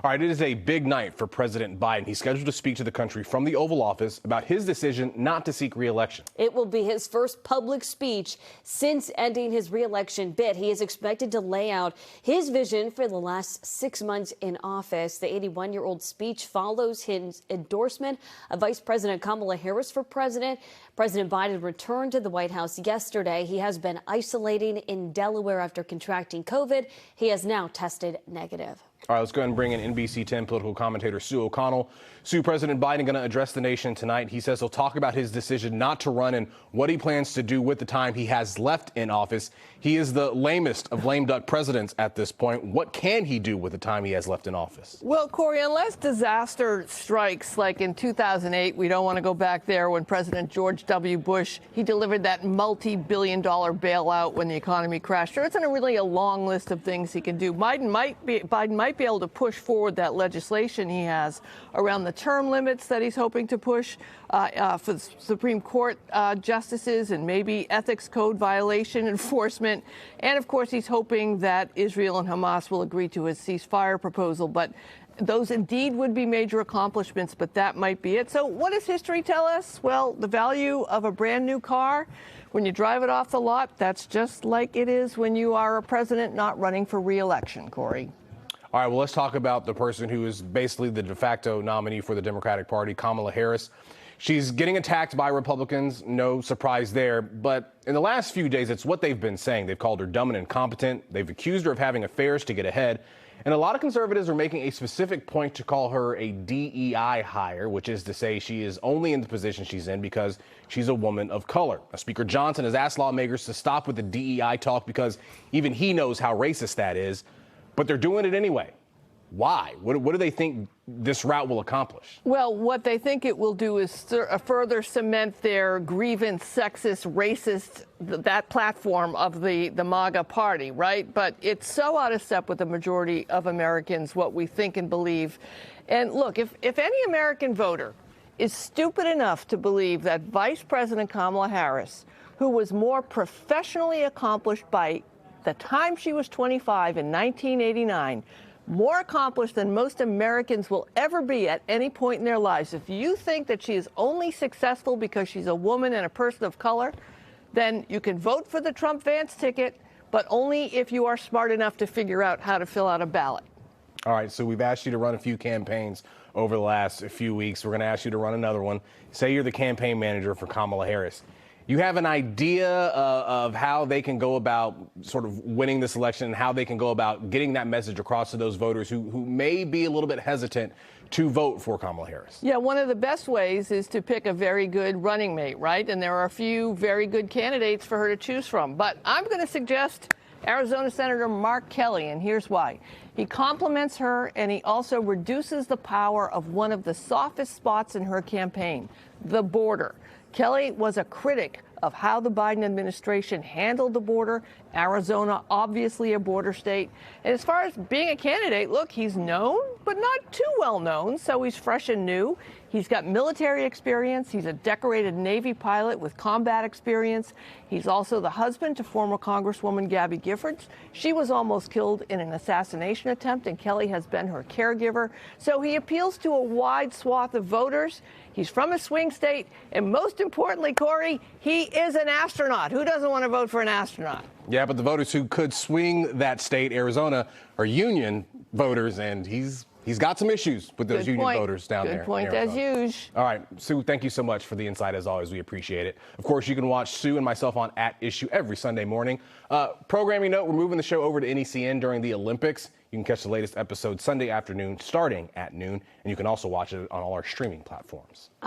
All right, it is a big night for President Biden. He's scheduled to speak to the country from the Oval Office about his decision not to seek re-election. It will be his first public speech since ending his re-election bid. He is expected to lay out his vision for the last 6 months in office. The 81-year-old speech follows his endorsement of Vice President Kamala Harris for president. President Biden returned to the White House yesterday. He has been isolating in Delaware after contracting COVID. He has now tested negative. All right, let's go ahead and bring in NBC 10 political commentator Sue O'Connell. Sue, President Biden going to address the nation tonight. He says he'll talk about his decision not to run and what he plans to do with the time he has left in office. He is the lamest of lame duck presidents at this point. What can he do with the time he has left in office? Well, Corey, unless disaster strikes like in 2008, we don't want to go back there when President George W. Bush, he delivered that multi-billion-dollar bailout when the economy crashed. There isn't really a long list of things he can do. Biden might be able to push forward that legislation he has around the term limits that he's hoping to push for the Supreme Court justices and maybe ethics code violation enforcement. And of course, he's hoping that Israel and Hamas will agree to his ceasefire proposal. But those indeed would be major accomplishments, but that might be it. So what does history tell us? Well, the value of a brand new car, when you drive it off the lot, that's just like it is when you are a president not running for re-election, Corey. All right, well, let's talk about the person who is basically the de facto nominee for the Democratic Party, Kamala Harris. She's getting attacked by Republicans, no surprise there. But in the last few days, it's what they've been saying. They've called her dumb and incompetent. They've accused her of having affairs to get ahead. And a lot of conservatives are making a specific point to call her a DEI hire, which is to say she is only in the position she's in because she's a woman of color. Now, Speaker Johnson has asked lawmakers to stop with the DEI talk because even he knows how racist that is. But they're doing it anyway. Why? What do they think this route will accomplish? Well, what they think it will do is further cement their grievance, sexist, racist, that platform of the MAGA party, right? But it's so out of step with the majority of Americans, what we think and believe. And look, if any American voter is stupid enough to believe that Vice President Kamala Harris, who was more professionally accomplished by the time she was 25 in 1989, more accomplished than most Americans will ever be at any point in their lives. If you think that she is only successful because she's a woman and a person of color, then you can vote for the Trump-Vance ticket, but only if you are smart enough to figure out how to fill out a ballot. All right, so we've asked you to run a few campaigns over the last few weeks. We're going to ask you to run another one. Say you're the campaign manager for Kamala Harris. You have an idea of how they can go about sort of winning this election and how they can go about getting that message across to those voters who may be a little bit hesitant to vote for Kamala Harris? Yeah, one of the best ways is to pick a very good running mate, right? And there are a few very good candidates for her to choose from. But I'm going to suggest Arizona Senator Mark Kelly, and here's why. He compliments her, and he also reduces the power of one of the softest spots in her campaign, the border. Kelly was a critic of how the Biden administration handled the border. Arizona, obviously a border state. And as far as being a candidate, look, he's known, but not too well known, so he's fresh and new. He's got military experience. He's a decorated Navy pilot with combat experience. He's also the husband to former Congresswoman Gabby Giffords. She was almost killed in an assassination attempt, and Kelly has been her caregiver. So he appeals to a wide swath of voters. He's from a swing state, and most importantly, Corey, he is an astronaut. Who doesn't want to vote for an astronaut? Yeah, but the voters who could swing that state, Arizona, are union voters, and he's got some issues with those union voters down there. Good point, as usual. All right, Sue, thank you so much for the insight, as always. We appreciate it. Of course, you can watch Sue and myself on @Issue every Sunday morning. Programming note, we're moving the show over to NECN during the Olympics. You can catch the latest episode Sunday afternoon starting at noon, and you can also watch it on all our streaming platforms.